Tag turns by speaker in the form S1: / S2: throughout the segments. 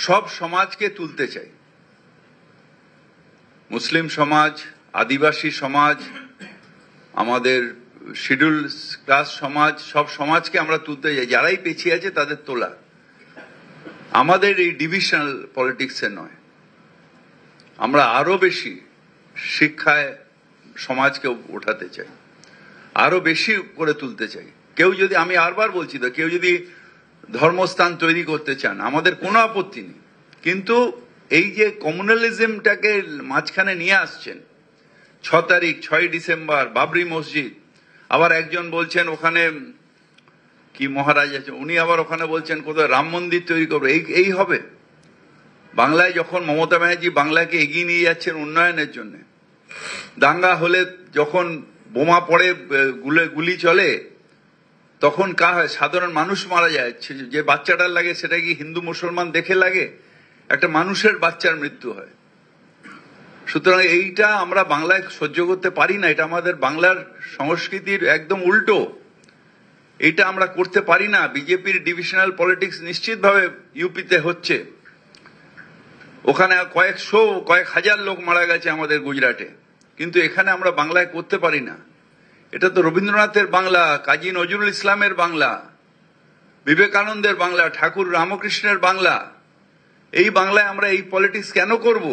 S1: সব সমাজকে তুলতে চাই, মুসলিম সমাজ, আদিবাসী সমাজ, আমাদের শিডিউল ক্লাস সমাজ, সব সমাজকে আমরা তুলতে চাই, যারাই পিছিয়ে আছে তাদের তোলা। আমাদের এই ডিভিশনাল পলিটিক্সে নয়, আমরা আরো বেশি শিক্ষায় সমাজকে ওঠাতে চাই, আরো বেশি করে তুলতে চাই। কেউ যদি, আমি আরবার বলছি তো, কেউ যদি ধর্মস্থান তৈরি করতে চান আমাদের কোনো আপত্তি নেই, কিন্তু এই যে কমিউনালিজমটাকে মাঝখানে নিয়ে আসছেন, 6 তারিখ 6 ডিসেম্বর বাবরি মসজিদ, আবার একজন বলছেন ওখানে কি মহারাজ আছে উনি আবার ওখানে বলছেন কোথায় রাম মন্দির তৈরি করবে। এই হবে? বাংলায় যখন মমতা ব্যানার্জি বাংলাকে এগিয়ে নিয়ে যাচ্ছেন উন্নয়নের জন্য, দাঙ্গা হলে যখন বোমা পড়ে গুলি চলে তখন সাধারণ মানুষ মারা যায়, যে বাচ্চাটার লাগে সেটা কি হিন্দু মুসলমান দেখে লাগে? একটা মানুষের বাচ্চার মৃত্যু হয়। সুতরাং এইটা আমরা বাংলায় সহ্য করতে পারি না, এটা আমাদের বাংলার সংস্কৃতির একদম উল্টো, এটা আমরা করতে পারি না। বিজেপির ডিভিশনাল পলিটিক্স নিশ্চিতভাবে ইউপিতে হচ্ছে, ওখানে কয়েক হাজার লোক মারা গেছে আমাদের গুজরাটে, কিন্তু এখানে আমরা বাংলায় করতে পারি না। এটা তো রবীন্দ্রনাথের বাংলা, কাজী নজরুল ইসলামের বাংলা, বিবেকানন্দের বাংলা, ঠাকুর রামকৃষ্ণের বাংলা। এই বাংলায় আমরা এই পলিটিক্স কেন করব?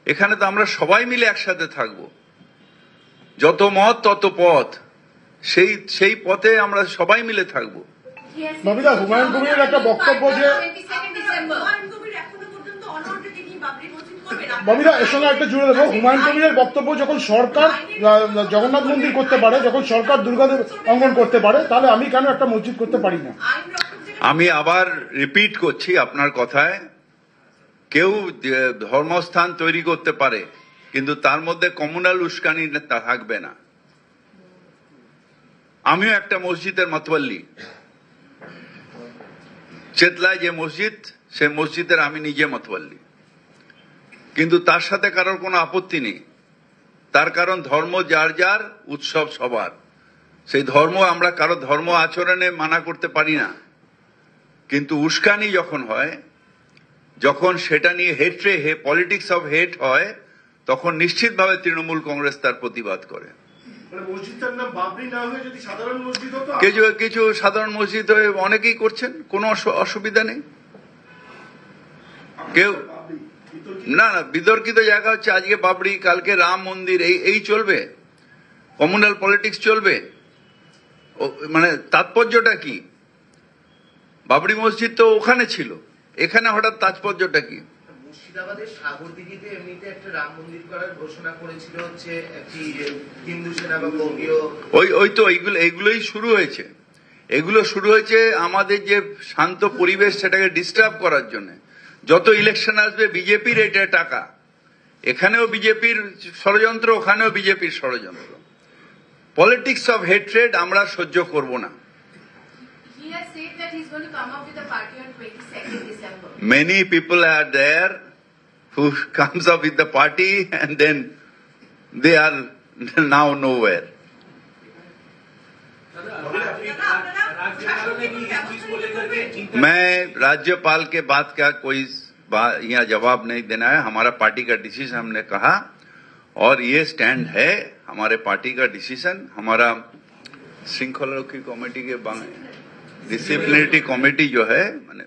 S1: এখানে তো আমরা সবাই মিলে একসাথে থাকব, যত মত তত পথ, সেই পথে আমরা সবাই মিলে থাকব।
S2: নবিদা, হুমায়ুন কবিরের একটা বক্তব্য যে ববিদা এর সঙ্গে একটা জুড়ে দেবো, হুমায়ুন কবিরের বক্তব্য যখন সরকার জগন্নাথ মন্দির করতে পারে, যখন সরকার দুর্গাদেব অঙ্গন করতে পারে, তাহলে আমি কেন একটা মসজিদ করতে পারি না?
S1: আমি আবার রিপিট করছি আপনার কথায়, কেউ ধর্মস্থান তৈরি করতে পারে, কিন্তু তার মধ্যে কমিউনাল উস্কানি থাকবে না। আমিও একটা মসজিদের মতওয়াল্লি, চেতলায় যে মসজিদ, সে মসজিদের আমি নিজে মতওয়াল্লি, কিন্তু তার সাথে কারোর কোনো আপত্তি নেই। তার কারণ ধর্ম যার যার, উৎসব সবার। সেই ধর্ম আমরা কারো ধর্ম আচরণে মানা করতে পারি না, কিন্তু উস্কানি যখন হয়, যখন সেটা নিয়ে পলিটিক্স অফ হেট হয়, তখন নিশ্চিতভাবে তৃণমূল কংগ্রেস তার প্রতিবাদ করে। কিছু সাধারণ মসজিদ হয়ে অনেকেই করছেন, কোনো অসুবিধা নেই। কেউ না, বিতর্কিত জায়গা হচ্ছে আজকে বাবরি, কালকে রাম মন্দির, এই চলবে, কমিউনাল পলিটিক্স চলবে। মানে তাৎপর্যটা কি? বাবরি মসজিদ তো ওখানে ছিল, এখানে হঠাৎ তাৎপর্যটা কি?
S3: মুর্শিদাবাদের সাগরদিঘিতে এমনিতে একটা রাম মন্দির করার ঘোষণা করেছিল হচ্ছে একটি হিন্দু সেনা বা বঙ্গীয়,
S1: ওই তো এইগুলোই শুরু হয়েছে। এগুলো শুরু হয়েছে আমাদের যে শান্ত পরিবেশ সেটাকে ডিস্টার্ব করার জন্য। যত ইলেকশন আসবে বিজেপির এটা টাকা, এখানেও বিজেপির ষড়যন্ত্র, ওখানেও বিজেপির ষড়যন্ত্র। পলিটিক্স অফ হেট্রেড আমরা সহ্য করব না। Many people are there who comes up with the party and then they are now nowhere. मैं राज्यपाल के बात का कोई यहाँ जवाब नहीं देना है। हमारा पार्टी का डिसीजन हमने कहा और ये स्टैंड है हमारे पार्टी का डिसीजन। हमारा श्रृंखला रक्षी कमेटी के डिसिप्लिनरी कमेटी जो है, माने